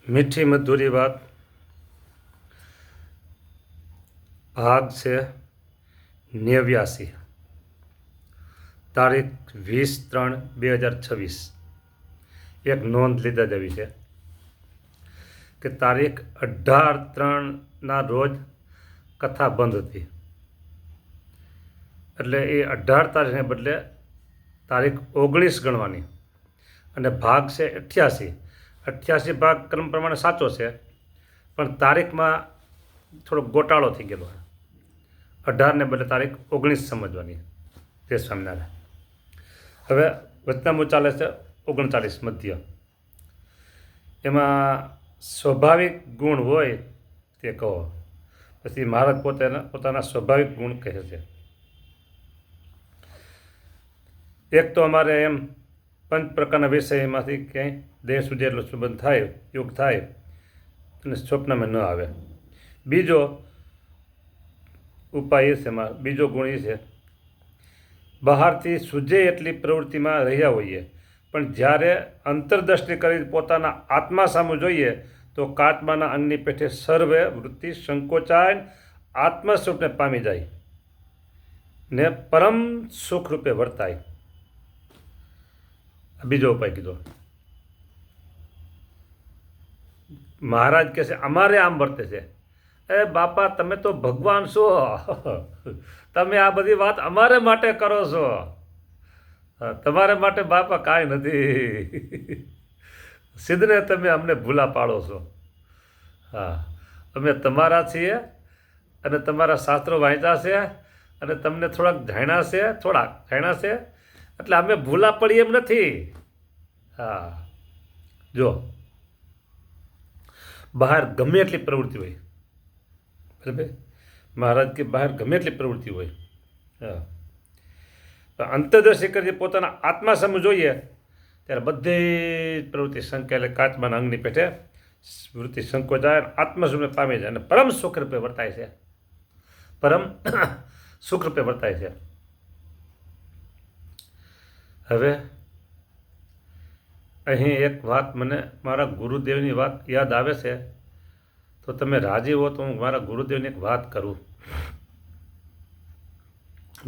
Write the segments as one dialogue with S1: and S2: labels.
S1: મીઠી મધુરી વાત ભાગ છે 89 તારીખ 20/3/2026 એક નોંધ લીધા જેવી છે કે તારીખ 18/3ના રોજ કથા બંધ હતી, એટલે એ 18 તારીખને બદલે તારીખ 19 ગણવાની અને ભાગ છે 88 ભાગ ક્રમ પ્રમાણે સાચો છે, પણ તારીખમાં થોડો ગોટાળો થઈ ગયેલો. 18ને બદલે તારીખ 19 સમજવાની. તે સ્વામિનારાયણ. હવે વચનામું ચાલે છે 39 મધ્ય. એમાં સ્વાભાવિક ગુણ હોય તે કહો. પછી મહારાજ પોતાના સ્વાભાવિક ગુણ કહે છે. એક તો અમારે એમ પંચ પ્રકારના વિષયમાંથી ક્યાંય દેહ સુધી એટલો સંબંધ થાય, યોગ થાય અને સ્વપ્નમાં ન આવે. બીજો ઉપાય એ છે, બીજો ગુણ એ છે, બહારથી સૂજે એટલી પ્રવૃત્તિમાં રહ્યા હોઈએ, પણ જ્યારે અંતરદ્રષ્ટિ કરી પોતાના આત્મા સામું જોઈએ તો કાચબાના અંગની પેઠે સર્વે વૃત્તિ સંકોચાય, આત્મસ્વરૂપને પામી જાય ને પરમ સુખ રૂપે વર્તાય. બીજો ઉપાય કીધો. મહારાજ કહે છે અમારે આમ વર્તે છે. એ બાપા, તમે તો ભગવાન છો, તમે આ બધી વાત અમારે માટે કરો છો, તમારે માટે બાપા કાંઈ નથી. સિદ્ધને તમે અમને ભૂલા પાડો છો. હા, અમે તમારા છીએ અને તમારા શાસ્ત્રો વાંચ્યા છે અને તમને થોડાક જાણ્યા છે, એટલે અમે ભૂલા પડીએ એમ નથી. હા, જો બહાર ગમે એટલી પ્રવૃત્તિ હોય, બરાબર, મહારાજ કે બહાર ગમે એટલી પ્રવૃત્તિ હોય, અંતરદર્શી કરી પોતાના આત્મા સામે જોઈએ ત્યારે બધી પ્રવૃત્તિ સંકેલે કાચબાના અંગની પેઠે વૃત્તિ સંકોચાય, આત્મસ્વરૂપે પામી જાય અને પરમ સુખ રૂપે વર્તાય છે. પરમ સુખ રૂપે વર્તાય છે. હવે અહીં એક વાત મને મારા ગુરુદેવની વાત યાદ આવે છે, તો તમે રાજી હો તો હું મારા ગુરુદેવની એક વાત કરું.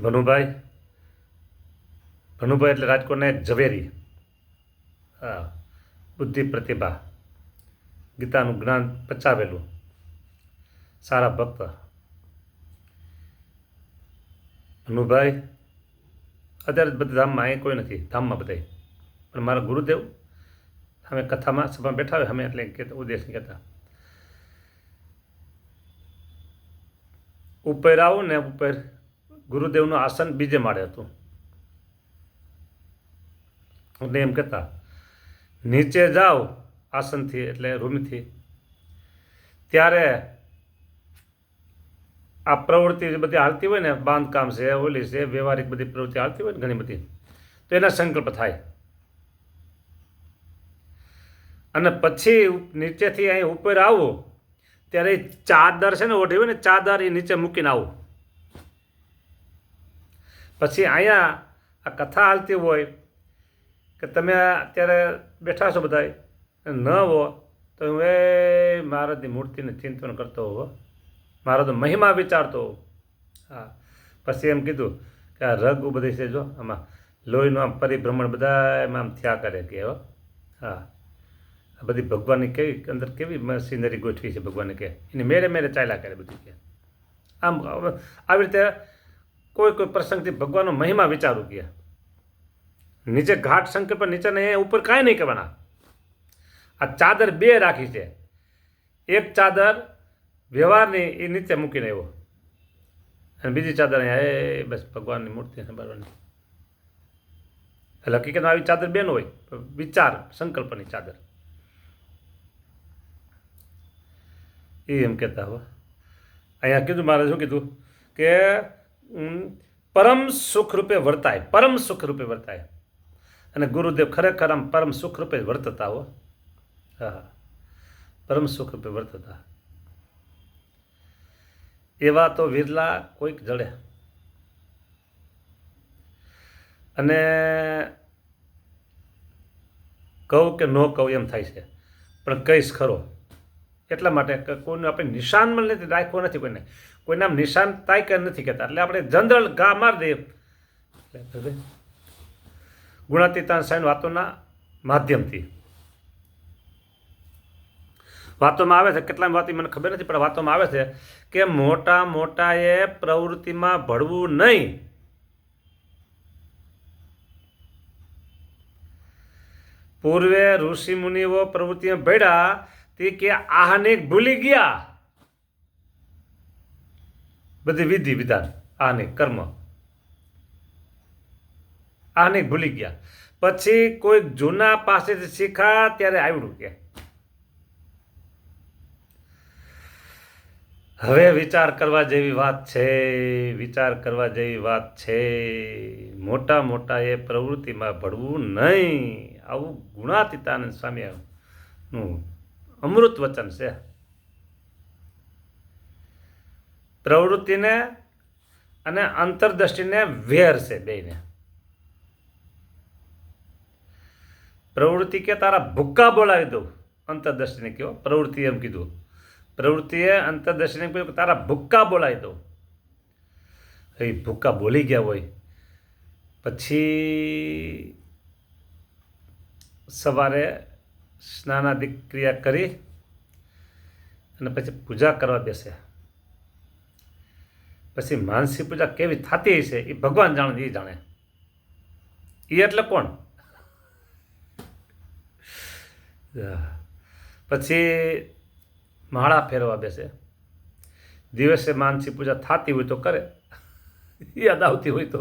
S1: ભનુભાઈ એટલે રાજકોટના એક ઝવેરી, હા, બુદ્ધિ પ્રતિભા, ગીતાનું જ્ઞાન પચાવેલું, સારા ભક્ત. ભનુભાઈ અત્યારે બધા ધામમાં, અહીં કોઈ નથી ધામમાં બધા, પણ મારા ગુરુદેવ અમે કથામાં સભામાં બેઠા હોય, અમે એટલે કહેતા ઉદ્દેશ કહેતા, ઉપર આવું ને ઉપર ગુરુદેવનું આસન બીજે માળે હતું, એટલે એમ કહેતા નીચે જાઓ આસનથી એટલે રૂમથી, ત્યારે આ પ્રવૃત્તિ બધી હાલતી હોય ને, બાંધકામ છે, ઓલી છે, વ્યવહારિક બધી પ્રવૃત્તિ હાલતી હોય ને ઘણી બધી, તો એના સંકલ્પ થાય. અને પછી નીચેથી અહીં ઉપર આવો ત્યારે ચાદર છે ને ઓઢી હોય ને, ચાદર એ નીચે મૂકીને આવું. પછી અહીંયા આ કથા હાલતી હોય કે તમે અત્યારે બેઠા છો બધા, ન હો તો હું એ મહારાજની મૂર્તિને ચિંતન કરતો હોવો, મારો તો મહિમા વિચારતો હોવ. હા, પછી એમ કીધું કે આ રગ બધી છે, જો આમાં લોહીનું આમ પરિભ્રમણ બધા એમાં આમ થયા કરે કે, હા, આ બધી ભગવાનની કેવી અંદર કેવી મશીનરી ગોઠવી છે ભગવાને કે, એની મેરે ચાલ્યા કરે બધું કે. આમ આવી રીતે કોઈ પ્રસંગથી ભગવાનનો મહિમા વિચારું કે. નીચે ઘાટ શંકર પર નીચે ને ઉપર કાંઈ નહીં કરવાના. આ ચાદર બે રાખી છે, એક ચાદર વ્યવહારની એ નીચે મૂકીને આવ્યો અને બીજી ચાદર અહીંયા એ બસ ભગવાનની મૂર્તિ સંભાળવાની. એટલે હકીકતમાં આવી ચાદર બે ન હોય, વિચાર સંકલ્પની ચાદર. એ એમ કહેતા હો. અહીંયા કીધું મારે શું કીધું કે પરમ સુખ રૂપે વર્તાય, પરમ સુખ રૂપે વર્તાય. અને ગુરુદેવ ખરેખર આમ પરમ સુખ રૂપે વર્તતા હો. હા, પરમ સુખ રૂપે વર્તતા. એવા તો વિરલા કોઈક જડે. અને કહું કે ન કહું એમ થાય છે, પણ કહીશ ખરો. એટલા માટે કે કોઈને આપણે નિશાનમાં નથી રાખ્યો નથી, કોઈને આમ નિશાન તાય નથી કહેતા. એટલે આપણે જનરલ ઘા મારી દઈએ. એટલે ગુણાતીતાન સાઈન વાતોના માધ્યમથી વાતોમાં આવે છે. કેટલા વાત મને ખબર નથી, પણ વાતોમાં આવે છે કે મોટા મોટાએ પ્રવૃત્તિમાં ભળવું નહીં. પૂર્વે ઋષિ મુનિઓ પ્રવૃત્તિમાં ભળ્યા તે કે આહને ભૂલી ગયા. બધી વિધિ વિધાન આહને કર્મ આહને ભૂલી ગયા. પછી કોઈ જૂના પાસેથી શીખા ત્યારે આવડું કે હવે વિચાર કરવા જેવી વાત છે. વિચાર કરવા જેવી વાત છે. મોટા મોટા એ પ્રવૃત્તિમાં ભળવું નહીં. આવું ગુણાતીતાનંદ સ્વામીનું અમૃત વચન છે. પ્રવૃત્તિને અને અંતરદ્રષ્ટિને વેર છે બેયને. પ્રવૃત્તિ કે તારા ભૂક્કા બોલાવી દઉં, અંતરદ્રષ્ટિને કહો. પ્રવૃત્તિ એમ કીધું. પ્રવૃત્તિએ અંતરદર્શીને કહ્યું કે તારા ભૂક્કા બોલાવી દઉં. એ ભૂક્કા બોલી ગયા હોય પછી સવારે સ્નાનાદિક ક્રિયા કરી અને પછી પૂજા કરવા બેસે. પછી માનસી પૂજા કેવી થતી હશે એ ભગવાન જાણે, એ જાણે. એ એટલે કોણ? પછી માળા ફેરવા બેસે. દિવસે માનસી પૂજા થતી હોય તો કરે, યાદ આવતી હોય તો,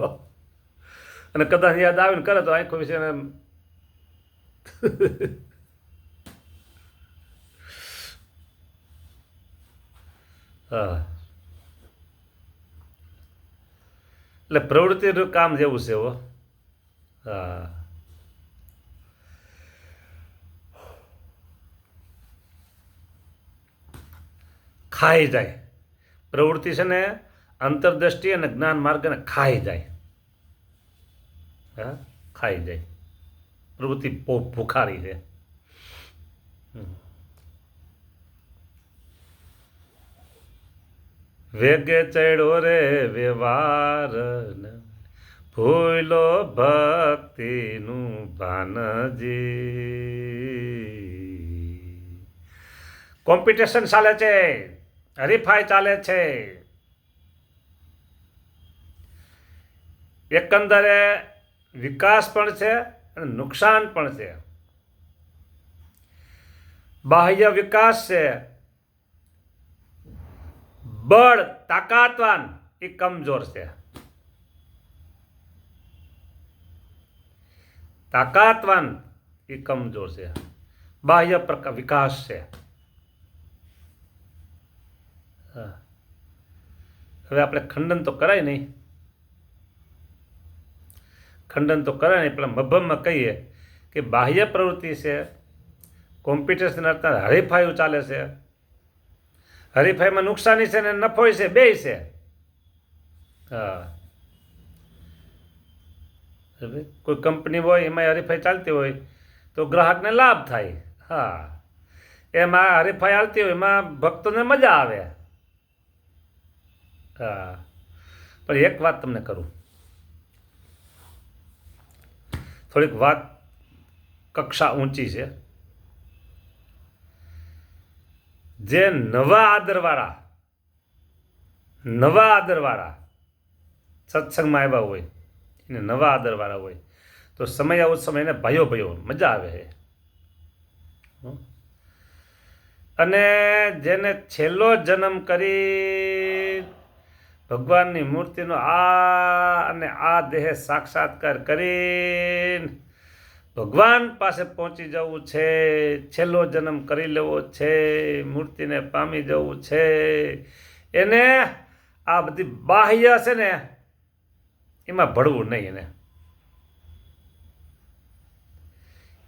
S1: અને કદાચ યાદ આવીને કરે તો આંખો વિશે હા. એટલે પ્રવૃત્તિનું કામ જેવું છે. હા. ખાઈ જાય પ્રવૃત્તિ છે ને, અંતરદ્રષ્ટિ અને જ્ઞાન માર્ગને ખાઈ જાય. હા, ખાઈ જાય. પ્રવૃત્તિ ભૂખારી છે. વેગે ચડ્યો રે વ્યવહાર, ભૂલો ભક્તિનું ભાનજી. કોમ્પિટિશન ચાલે છે, હરીફાઈ ચાલે છે. એકંદરે વિકાસ પણ છે અને નુકસાન પણ છે. બાહ્ય વિકાસ છે, બળ તાકાતવાન એ કમજોર છે. તાકાતવાન એ કમજોર છે. બાહ્ય વિકાસ છે. હવે આપણે ખંડન તો કરાય નહીં, ખંડન તો કરાય નહીં, પણ મભમમાં કહીએ કે બાહ્ય પ્રવૃત્તિ છે, કોમ્પિટિશન અર્થાત હરીફાઈઓ ચાલે છે. હરીફાઈમાં નુકસાની છે ને નફો છે, બે છે. હા. કોઈ કંપની હોય એમાં હરીફાઈ ચાલતી હોય તો ગ્રાહકને લાભ થાય. હા, એમાં હરીફાઈ ચાલતી હોય એમાં ભક્તોને મજા આવે. હા, પણ એક વાત તમને કરું, થોડીક વાત કક્ષા ઊંચી છે. જે નવા આદરવાળા સત્સંગમાં આવ્યા હોય, એને નવા આદરવાળા હોય તો સમય ઉત્સવ એને ભયો મજા આવે છે. અને જેને છેલ્લો જન્મ કરી ભગવાનની મૂર્તિનો આ અને આ દેહ સાક્ષાત્કાર કરીને ભગવાન પાસે પહોંચી જવું છે, છેલ્લો જન્મ કરી લેવો છે, મૂર્તિને પામી જવું છે, એને આ બધી બાહ્ય છે ને એમાં ભળવું નહીં.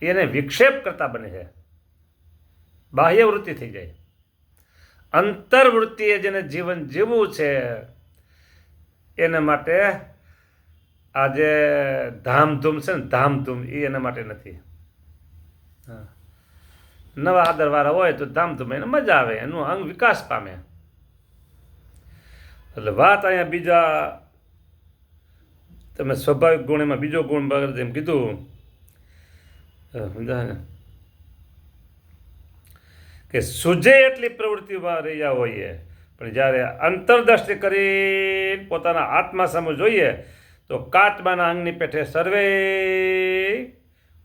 S1: એને વિક્ષેપ કરતા બને છે. બાહ્ય વૃત્તિ થઈ જાય. અંતર્વૃત્તિએ જેને જીવન જીવવું છે એના માટે આ જે ધામધૂમ છે ને, ધામધૂમ એ એના માટે નથી. નવા આદરવાળા હોય તો ધામધૂમ એને મજા આવે, એનું અંગ વિકાસ પામે. એટલે વાત અહીંયા બીજા તમે સ્વાભાવિક ગુણ, એમાં બીજો ગુણ બગડ એમ કીધું સમજાય ને કે સૂજે એટલી પ્રવૃત્તિમાં રહ્યા હોઈએ, પણ જ્યારે અંતરદ્રષ્ટિ કરી પોતાના આત્મા સામે જોઈએ તો કાચબાના અંગની પેઠે સર્વે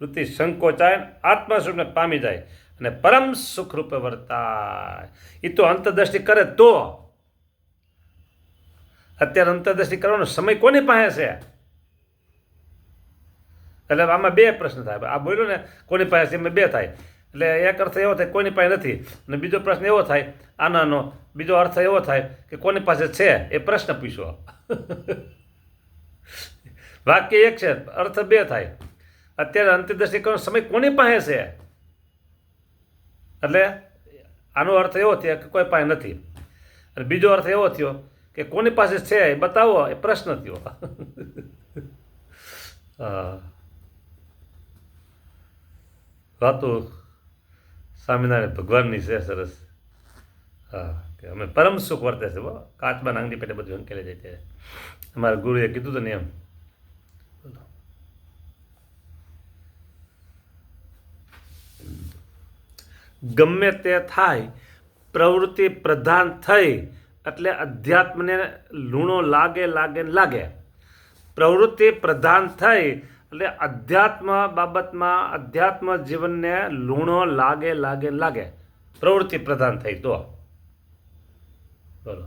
S1: વૃત્તિ સંકોચાય, આત્મા સુખને પામી જાય અને પરમ સુખરૂપે વર્તાય. એ તો અંતરદ્રષ્ટિ કરે તો. અત્યારે અંતરદ્રષ્ટિ કરવાનો સમય કોની પાસે છે? એટલે આમાં બે પ્રશ્ન થાય. આ બોલ્યો ને કોની પાસે એમાં બે થાય. એટલે એક અર્થ એવો થાય કોની પાસે નથી, અને બીજો પ્રશ્ન એવો થાય આનાનો, બીજો અર્થ એવો થાય કે કોની પાસે છે, એ પ્રશ્ન પૂછ્યો. વાક્ય એક છે, અર્થ બે થાય. અત્યારે અંતરદ્રષ્ટિ કરવાનો સમય કોની પાસે છે? એટલે આનો અર્થ એવો થયો કે કોઈ પાસે નથી, અને બીજો અર્થ એવો થયો કે કોની પાસે છે એ બતાવો, એ પ્રશ્ન થયો. વાતો સ્વામિનારાયણ ભગવાનની છે સરસ. હા, કે અમે પરમ સુખ વર્તે છે. કાચબા નાંગની પેટે બધું અંકેલે જાય ત્યારે અમારા ગુરુએ કીધું હતું ને એમ. ગમે તે થાય, પ્રવૃત્તિ પ્રધાન થઈ એટલે અધ્યાત્મને લૂણો લાગે લાગે ને લાગે. પ્રવૃત્તિ પ્રધાન થઈ એટલે અધ્યાત્મ બાબતમાં, અધ્યાત્મ જીવનને લૂણો લાગે લાગે ને લાગે. પ્રવૃત્તિ પ્રધાન થઈ તો બોલો.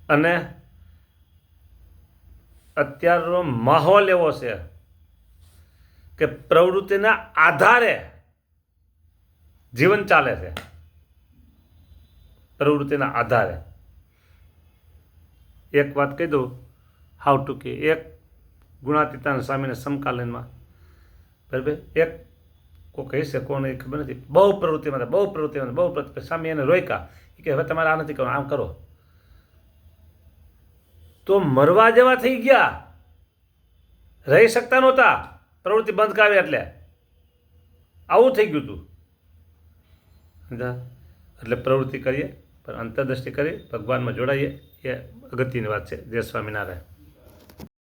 S1: અને અત્યારનો માહોલ એવો છે કે પ્રવૃત્તિના આધારે જીવન ચાલે છે. પ્રવૃત્તિના આધારે. એક વાત કહી દઉં હાઉ ટૂંકી. એક ગુણાતીતાન સ્વામીને સમકાલીનમાં બરાબર, એક કોઈ કહી છે કોને ખબર નથી, બહુ પ્રવૃત્તિ સ્વામી એને રોક્યા કે હવે તમારે આ નથી કરવું, આમ કરો. તો મરવા જેવા થઈ ગયા, રહી શકતા નહોતા. પ્રવૃત્તિ બંધ કરાવી એટલે આવું થઈ ગયું હતું. એટલે પ્રવૃત્તિ કરીએ પણ અંતરદ્રષ્ટિ કરી ભગવાનમાં જોડાઈએ, એ અગત્યની વાત છે. જય સ્વામિનારાયણ.